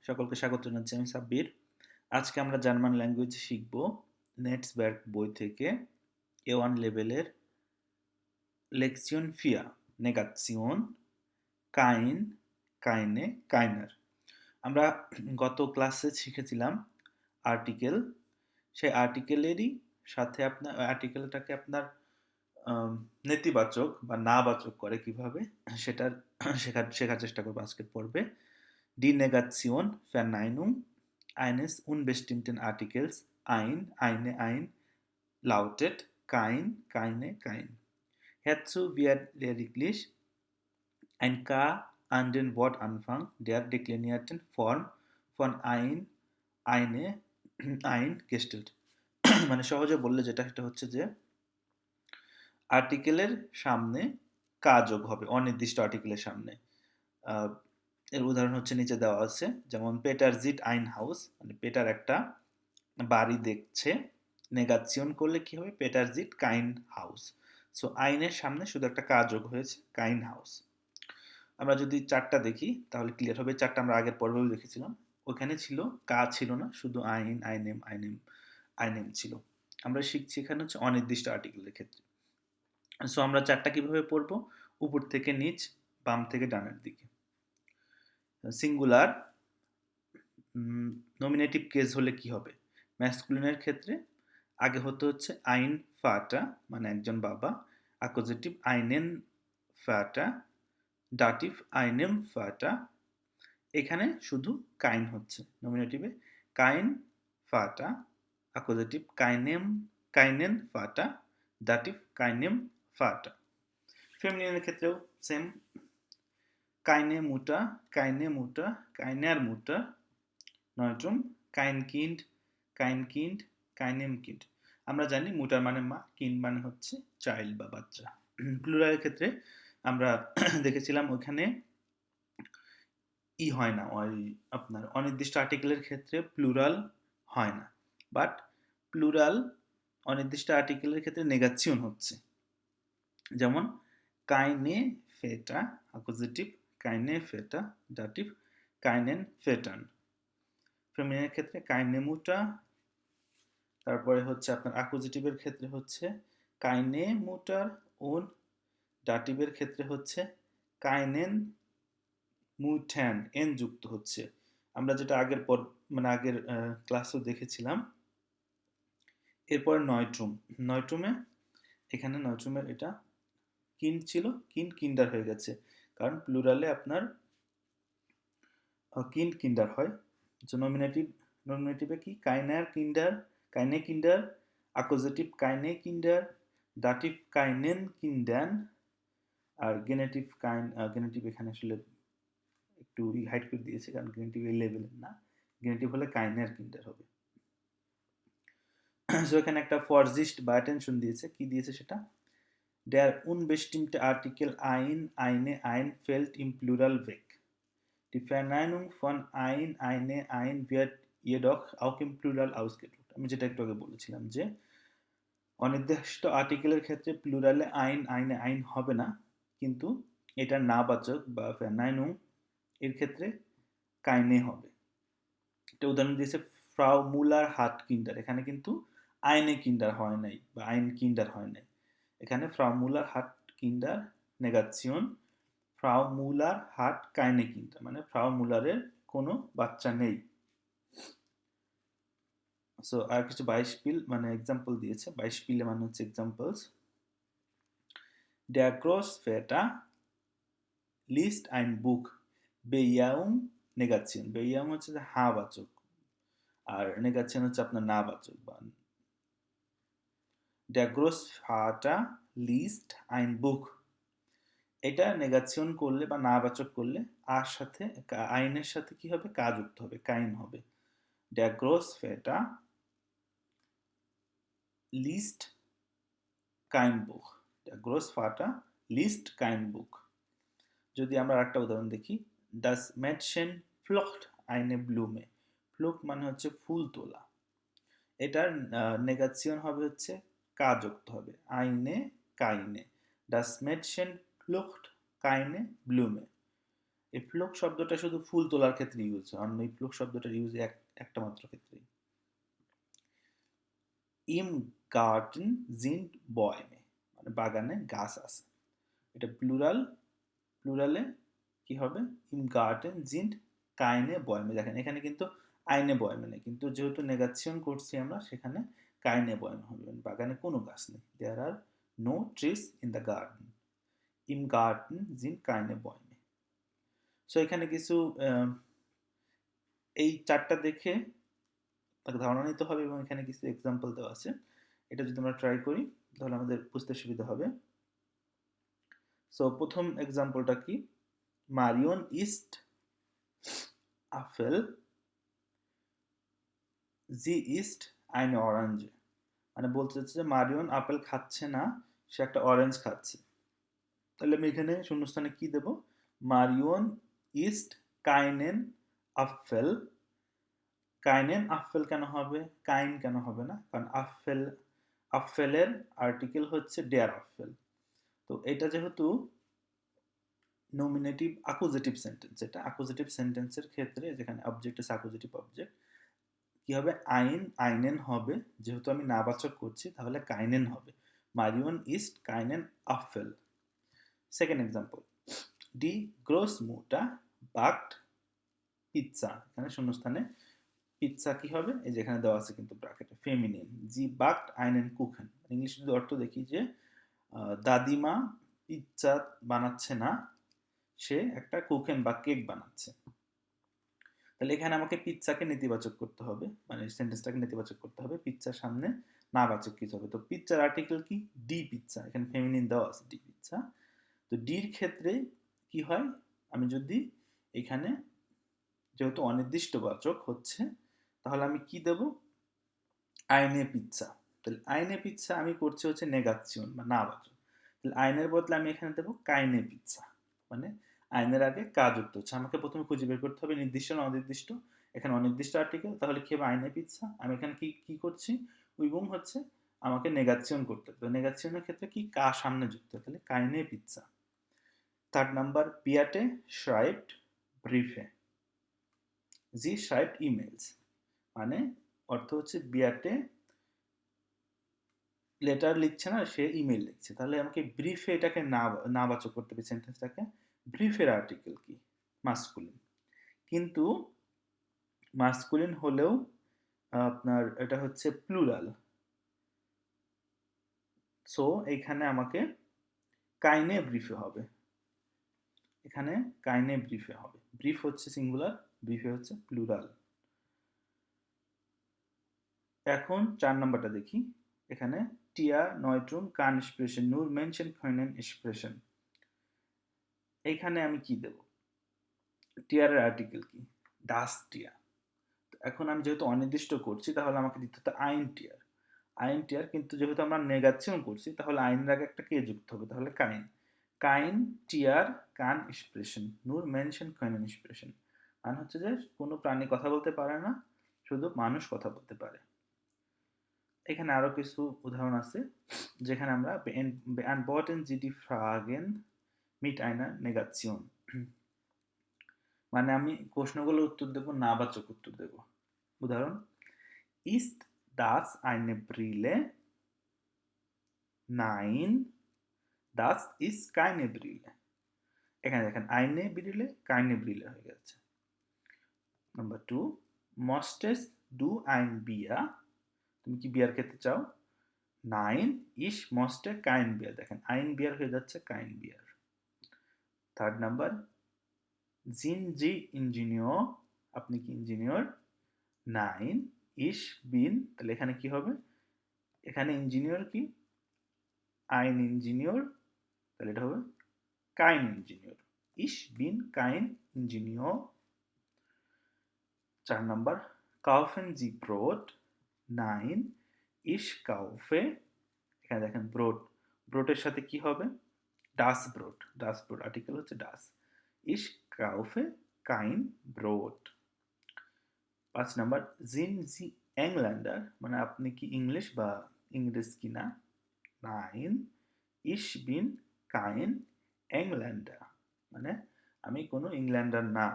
সকলকে স্বাগত জানাচ্ছি আমি সাব্বির। আজকে আমরা জার্মান ল্যাঙ্গুয়েজ শিখব নেটসবার্গ বই থেকে A1 লেভেলের লেকশন 4 নেগাশন, কাইন, কাইনে, কাইনার। আমরা গত ক্লাসে শিখেছিলাম আর্টিকেল। সেই আর্টিকেলেরই সাথে আর্টিকেলটাকে আপনার নেতিবাচক বা নাবাচক করে কিভাবে সেটার শেখার চেষ্টা করবো আজকের পর্বে। Die Negation, Verneinung eines unbestimmten Artikels ein lautet kein, keine, kein. Hierzu wird lediglich ein K an den Wortanfang der deklinierten Form von eine, ein gestellt. মানে সহজে বললে সেটা হচ্ছে যে আর্টিকেলের সামনে কা যোগ হবে অনির্দিষ্ট আর্টিকেলের সামনে। এর উদাহরণ হচ্ছে নিচে দেওয়া আছে, যেমন পেটার জিট আইন হাউস, মানে পেটার একটা বাড়ি দেখছে। নেগাশন করলে কি হবে? পেটার জিট কাইন হাউস। সো আইনের সামনে শুধু একটা কা যোগ হয়েছে, কাইন হাউস। আমরা যদি চারটা দেখি তাহলে ক্লিয়ার হবে। চারটা আমরা আগের পর্বেও দেখেছিলাম, ওখানে ছিল কা ছিল না, শুধু আইন, আইনেম, আইনেম, আইনেম ছিল। আমরা শিখছি এখানে হচ্ছে অনির্দিষ্ট আর্টিকেলের ক্ষেত্রে। সো আমরা চারটা কিভাবে পড়বো? উপর থেকে নিচ, বাম থেকে ডানের দিকে। সিঙ্গুলার নমিনেটিভ কেস হলে কি হবে? ম্যাসকুলিনের ক্ষেত্রে আগে হতে হচ্ছে আইন ফাটা, মানে একজন বাবা। অ্যাকুজেটিভ আইনেন ফাটা, ডাটিভ আইনেম ফাটা। এখানে শুধু কাইন হচ্ছে নমিনেটিভে, কাইন ফাটা, অ্যাকুজেটিভ কাইনেন ফাটা, ডাটিভ কাইনেম ফাটা। ফেমিনিনের ক্ষেত্রেও সেম, কাইনে মুটা, কাইনার মুটা, নয়ট্রুম কাইন কিন্ড, কাইনেম কিন্ড। আমরা জানি মুটার মানে মা, কিন্ড মানে হচ্ছে চাইল্ড বা বাচ্চা। প্লুরালের ক্ষেত্রে আমরা দেখেছিলাম ওখানে হয় না, ওই আপনার অনির্দিষ্ট আর্টিকেলের ক্ষেত্রে প্লুরাল হয় না, বাট প্লুরাল অনির্দিষ্ট আর্টিকেলের ক্ষেত্রে নেগাশন হচ্ছে। যেমন কাইনে ফেটা, অ্যাকুজেটিভ কাইনে ফেটা, ডাটিভ কাইনেন ফেটান। ফেমিনিনের ক্ষেত্রে কাইনেমুটা, তারপরে হচ্ছে আপনার অ্যাকুজেটিভের ক্ষেত্রে হচ্ছে কাইনেমুটার ওন, ডাটিভের ক্ষেত্রে হচ্ছে কাইনেন মুট্যান, এন যুক্ত হচ্ছে। আমরা যেটা আগের ক্লাসেও দেখেছিলাম। এরপরে নয়ট্রুমে এখানে নয়ট্রুমের এটা কিন্ড ছিল, কিন্ডার হয়ে গেছে, কারণ প্লুরালে আপনার কিন্ডার হয়। নমিনেটিভে কি? কাইনে কিন্ডার, অ্যাকুজেটিভ কাইনে কিন্ডার, ডাটিভ কাইনেন কিন্ডান, আর গেনেটিভ এখানে আসলে একটু হাইড করে দিয়েছে, কারণ গেনেটিভ এই লেভেলের না। গেনেটিভ হলে কাইনার কিন্ডার হবে। সো এখানে একটা ফরজিস্ট বা অ্যাটেনশন দিয়েছে। কি দিয়েছে সেটা? Der unbestimmte Artikel ein fällt im Plural weg. Die Verneinung von ein wird jedoch auch im Plural ausgedrückt. আমি যেটা একটু আগে বলেছিলাম যে অনির্দিষ্ট আর্টিকেলের ক্ষেত্রে প্লুরালে আইন হবে না, কিন্তু এটা নাবাচক বা ভার্নাইনুং এর ক্ষেত্রে কাইনে হবে। একটা উদাহরণ দিয়েছে ফ্রাউ মুলার হাট কিন্ডার, এখানে কিন্তু আইনে কিন্ডার হয় নাই বা আইন কিন্ডার হয় নাই। এখানে ফ্রাউ মুলার হাট কিন্ডার নেগাশন, ফ্রাউ মুলার হাট কাইনে কিন্ডার, মানে ফ্রাউ মুলারের কোনো বাচ্চা নেই। সো আর কিছু বাইশপিল মানে এক্সাম্পল দিয়েছে। বাইশপিলে মানে হচ্ছে examples. Der Großvater liest ein Buch. বেয়াউং নেগাশন, বেয়াউং হচ্ছে যে হা বাচক, আর নেগাশন হচ্ছে আপনার না বাচক বা Der Großvater liest ein Buch। এটা নেগাশন করলে বা নাবাচক করলে আর সাথে আইনের সাথে কি হবে? কা যুক্ত হবে, কাইন হবে। Der Großvater liest kein Buch। Der Großvater liest kein Buch। যদি আমরা আরেকটা উদাহরণ দেখি, Das Mädchen pflückt eine Blume। প্লুক মানে হচ্ছে ফুল তোলা, এটার নেগাশন হবে হচ্ছে কা যুক্ত হবে, আইনে কাইনে। Das Mädchen pflückt keine Blume। এই ফ্লোক শব্দটা শুধু ফুল তোলার ক্ষেত্রে ইউজ হয়, অন্য এই ফ্লোক শব্দটার ইউজ একটা মাত্র ক্ষেত্রে। ইম গার্ডেন জিন্ট বয়মে, মানে বাগানে গাছ আছে। এটা প্লুরালে কি হবে? ইম গার্ডেন জিন্ট কাইনে বয়মে। দেখেন এখানে কিন্তু আইনে বয়মে নেই, কিন্তু যেহেতু নেগাচ্ছিয়ন করছি আমরা, সেখানে কাইনে বয়মে হবে, বাগানে কোনো গাছ নেই। There are no trees in the garden, ইম গার্ডেন জিন্ট কাইনে বয়মে। সো এখানে কিছু এই চারটা দেখে তাকে ধারণা নিতে হবে, এবং এখানে কিছু এক্সাম্পল দেওয়া আছে। এটা যদি আমরা ট্রাই করি তাহলে আমাদের বুঝতে সুবিধা হবে। সো প্রথম এক্সাম্পলটা কি? মারিয়ন ইস্ট আপেল জি ইস্ট আইন অরেঞ্জ, মানে বলতে চাচ্ছে যে মারিয়ন আপেল খাচ্ছে না, সে একটা অরেঞ্জ খাচ্ছে। তাহলে আমি এখানে শূন্যস্থানে কি দেব? মারিয়ন ইস্ট কাইনেন আপেল। কাইনেন আপেল কেন হবে? কাইন কেন হবে না? কারণ আপেলের আর্টিকেল হচ্ছে ডেয়ার আপেল। তো এটা যেহেতু নমিনেটিভ অ্যাকুজেটিভ সেন্টেন্স, এটা অ্যাকুজেটিভ সেন্টেন্সের ক্ষেত্রে যেখানে অবজেক্ট আছে অ্যাকুজেটিভ অবজেক্ট, কি হবে? আইনেন হবে, যেহেতু আমি নাবাচক করছি তাহলে কাইনেন হবে। মারিয়ন ইস্ট কাইনেন আপেল। সেকেন্ড এক্সাম্পল, ডি গ্রোস মুটা বাকড পিৎজা। এখানে শূন্যস্থানে পিৎজা কি হবে? এই যে এখানে দেওয়া আছে কিন্তু ব্র্যাকেটে ফেমিনিন, জি বাকড আইনেন কুখেন। ইংলিশ যদি অর্থ দেখি যে দাদিমা পিৎজা বানাচ্ছে না, সে একটা কুখেন বা কেক বানাচ্ছে। তাহলে এখানে আমাকে পিৎজাকে নেতিবাচক করতে হবে, মানে সেন্টেন্সটাকে নেতিবাচক করতে হবে। পিৎজার সামনে নাবাচক কিছু হবে। তো পিৎজার আর্টিকেল কি? D pizza. এখানে ফেমিনিন দেওয়া আছে ডি পিৎজা। তো ডির ক্ষেত্রে কি হয়? আমি যদি এখানে যেহেতু অনির্দিষ্টবাচক হচ্ছে, তাহলে আমি কি দেব? আইনে পিৎজা। তাহলে আইনে পিৎজা আমি করছি হচ্ছে নেগাচ্ছিয়ন বা নাবাচক। তাহলে আইনের বদলে আমি এখানে দেবো কাইনে পিৎজা, মানে আইনের আগে কা যুক্ত হচ্ছে। আমাকে প্রথমে খুঁজে বের করতে হবে নির্দিষ্ট না অনির্দিষ্ট। এখানে অনির্দিষ্ট আর্টিকেল, তাহলে কি হবে? আইনে পিৎজা। আমি এখানে কি করছি? এবং হচ্ছে আমাকে নেগাচ্ছিয়ন করতে হবে। তো নেগাচ্ছিয়নের ক্ষেত্রে কি? কা সামনে যুক্ত, তাহলে কাইনে পিৎজা। থার্ড নাম্বার, পিয়াটে schreibt ব্রিফে, জি schreibt ইমেলস, মানে অর্থ হচ্ছে বিয়াটে লেটার লিখছে না, সে ইমেল লিখছে। তাহলে আমাকে ব্রিফে এটাকে নাবাচক করতে হবে সেন্টেন্সটাকে। ব্রিফের আর্টিকেল কি? মাস্কুলিন। কিন্তু মাস্কুলিন হলেও আপনার এটা হচ্ছে প্লুরাল। সো এইখানে আমাকে কাইনে ব্রিফে হবে। এখানে কাইনে ব্রিফে হবে। ব্রিফ হচ্ছে সিঙ্গুলার, ব্রিফে হচ্ছে প্লুরাল। এখন 4 নাম্বারটা দেখি। এখানে টিয়া নয়ট্রুম কান স্প্রেশন নূর মেনশন können স্প্রেশন। এইখানে আমি কি দেব? টিয়ারের আর্টিকেল কি? ডাস টিয়া। এখন আমি যেহেতু অনির্দিষ্ট করছি, তাহলে আমাকে দিতে হতো আইন টিয়ার। আইন টিয়ার, কিন্তু যেহেতু আমরা নেগাচ্ছিয়ন করছি, তাহলে আইনের আগে একটা কে যুক্ত হবে, তাহলে কাইন। কাইন টিয়ার কান স্প্রেশন নূর মেনশন können স্প্রেশন, মানে হচ্ছে যে কোনো প্রাণী কথা বলতে পারে না, শুধু মানুষ কথা বলতে পারে। এখানে আরো কিছু উদাহরণ আছে, যেখানে আমরা beantworten Sie die Fragen mit einer Negation, মানে আমি প্রশ্নগুলোর উত্তর দেব, নাবাচক উত্তর দেব। উদাহরণ, ist das eine Brille? Nein, das ist keine Brille। এখানে দেখেন eine Brille keine Brille হয়ে গেছে। Number 2, möchtest du ein Bier? তুমি কি বিয়ার খেতে চাও? নাইন, ইস মস্টে কাইন বিয়ার। দেখেন আইন বিয়ার হয়ে যাচ্ছে কাইন বিয়ার। থার্ড নাম্বার, জিন জি ইঞ্জিনিয়র, আপনি কি ইঞ্জিনিয়র? নাইন, ইস বিন, তাহলে এখানে কি হবে? এখানে ইঞ্জিনিয়র কি? আইন ইঞ্জিনিয়র, তাহলে এটা হবে কাইন ইঞ্জিনিয়র। ইস বিন কাইন ইঞ্জিনিয়র। 4 নাম্বার, কাউফেন জি ব্রোড। নাইন, ইস কাউফে, এখানে দেখেন ব্রোড, ব্রোডের সাথে কি হবে? ডাস ব্রোড, ডাস ব্রোড আর্টিকেল হচ্ছে ডাস। ইস কাউফে কাইন ব্রোড। 5 নাম্বার, জিন জি এংল্যান্ডার, মানে আপনি কি ইংলিশ বা ইংরেজ কিনা? নাইন, ইস বিন কাইন এংল্যান্ডার, মানে আমি কোনো ইংল্যান্ডার না,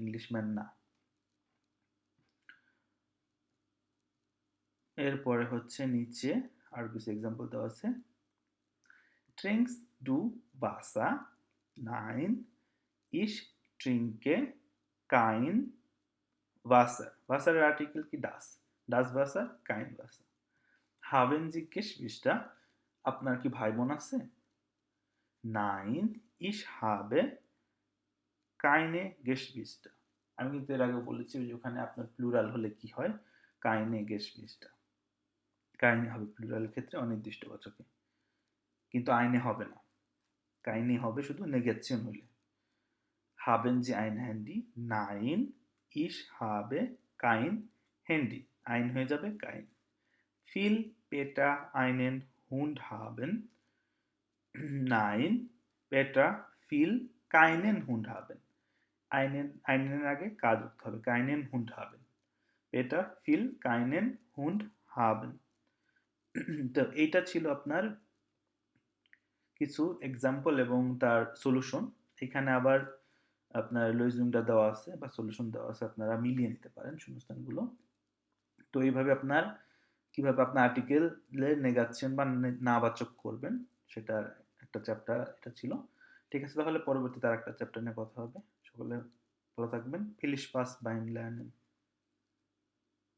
ইংলিশম্যান না। এরপরে হচ্ছে নিচে আর কিছু এক্সাম্পল দেওয়া আছে। ট্রিঙ্কস ডু বাসা 9 ইশ ট্রিঙ্কে কাইন ওয়াসার। ওয়াসারের আর্টিকেল কি ডাস, ডাস ওয়াসার কাইন ওয়াসার। হাবেন জিজ্ঞেস বিশটা, আপনার কি ভাই বোন আছে? 9 ইশ হাবে কাইনে গেস্টবিস্টা। আমি কিন্তু এর আগে বলেছি যে ওখানে আপনার প্লুরাল হলে কি হয়, কাইনে গেস্টবিস্টা। কাইনে হবে প্লুরালের ক্ষেত্রে অনির্দিষ্টবাচকে, কিন্তু আইনে হবে না, কাইনে হবে শুধু নেগেশন হলে। হাবেন জি আইন হ্যান্ডি 9 ইশ হাবে কাইন হ্যান্ডি, আইন হয়ে যাবে কাইন। ফিল পেটা আইনেন হুন্ড হাবেন 9 পেটা ফিল কাইনেন হুন্ড হাবেন। আইনেন, আইনের আগে কাজ যুক্ত হবে, কাইনেন হুন্ড হাবেন। পেটা ফিল কাইনেন হুন্ড হাবেন। তো এইটা ছিল আপনার কিছু এক্সাম্পল এবং তার সলিউশন। এখানে আবার আপনার লজিংটা দেওয়া আছে বা সলিউশন দেওয়া আছে, আপনারা মিলিয়ে নিতে পারেন শূন্যস্থানগুলো। তো এইভাবে আপনার কিভাবে আপনার আর্টিকেলের নেগেশন বা নাবাচক করবেন সেটার একটা চ্যাপ্টার এটা ছিল। ঠিক আছে, তাহলে পরবর্তীতে আর একটা চ্যাপ্টার নিয়ে কথা হবে। সকলে ভালো থাকবেন। ফিলিশ পাস বাইন lernen।